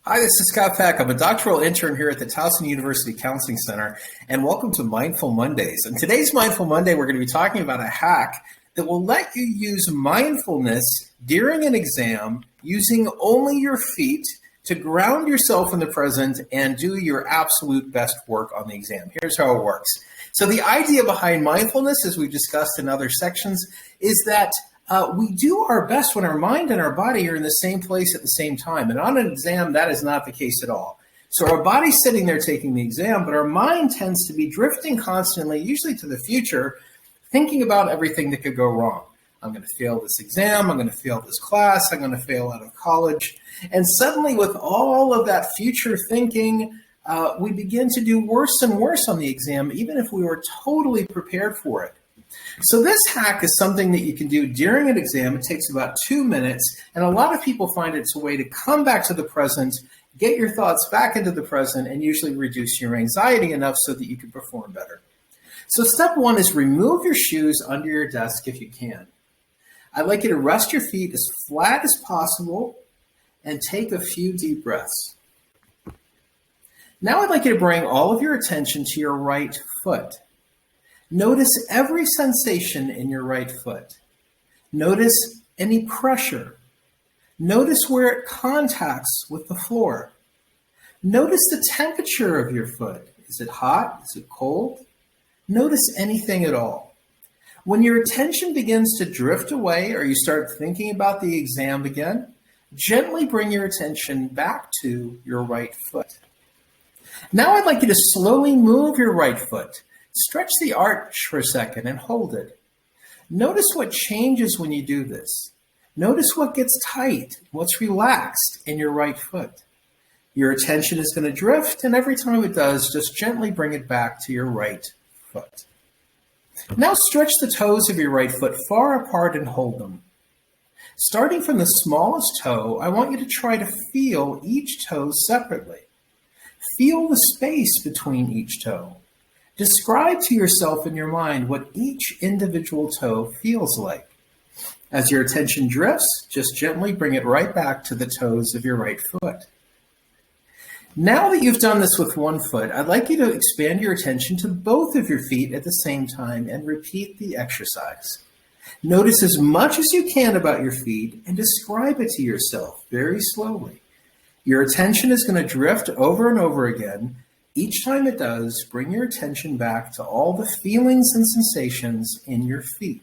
Hi, this is Scott Peck. I'm a doctoral intern here at the Towson University Counseling Center, and welcome to Mindful Mondays. And today's Mindful Monday, we're going to be talking about a hack that will let you use mindfulness during an exam using only your feet to ground yourself in the present and do your absolute best work on the exam. Here's how it works. So the idea behind mindfulness, as we've discussed in other sections, is that we do our best when our mind and our body are in the same place at the same time. And on an exam, that is not the case at all. So our body's sitting there taking the exam, but our mind tends to be drifting constantly, usually to the future, thinking about everything that could go wrong. I'm going to fail this exam. I'm going to fail this class. I'm going to fail out of college. And suddenly, with all of that future thinking, we begin to do worse and worse on the exam, even if we were totally prepared for it. So this hack is something that you can do during an exam. It takes about 2 minutes, and a lot of people find it's a way to come back to the present, get your thoughts back into the present, and usually reduce your anxiety enough so that you can perform better. So step one is remove your shoes under your desk if you can. I'd like you to rest your feet as flat as possible and take a few deep breaths. Now I'd like you to bring all of your attention to your right foot. Notice every sensation in your right foot. Notice any pressure. Notice where it contacts with the floor. Notice the temperature of your foot. Is it hot? Is it cold? Notice anything at all. When your attention begins to drift away or you start thinking about the exam again, gently bring your attention back to your right foot. Now I'd like you to slowly move your right foot. Stretch the arch for a second and hold it. Notice what changes when you do this. Notice what gets tight, what's relaxed in your right foot. Your attention is going to drift, and every time it does, just gently bring it back to your right foot. Now stretch the toes of your right foot far apart and hold them. Starting from the smallest toe, I want you to try to feel each toe separately. Feel the space between each toe. Describe to yourself in your mind what each individual toe feels like. As your attention drifts, just gently bring it right back to the toes of your right foot. Now that you've done this with one foot, I'd like you to expand your attention to both of your feet at the same time and repeat the exercise. Notice as much as you can about your feet and describe it to yourself very slowly. Your attention is going to drift over and over again. Each time it does, bring your attention back to all the feelings and sensations in your feet.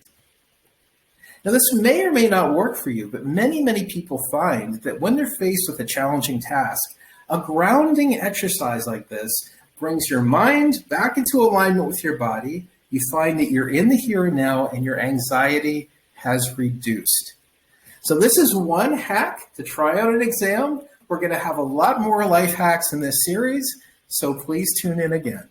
Now, this may or may not work for you, but many people find that when they're faced with a challenging task, a grounding exercise like this brings your mind back into alignment with your body. You find that you're in the here and now, and your anxiety has reduced. So this is one hack to try out an exam. We're going to have a lot more life hacks in this series. So please tune in again.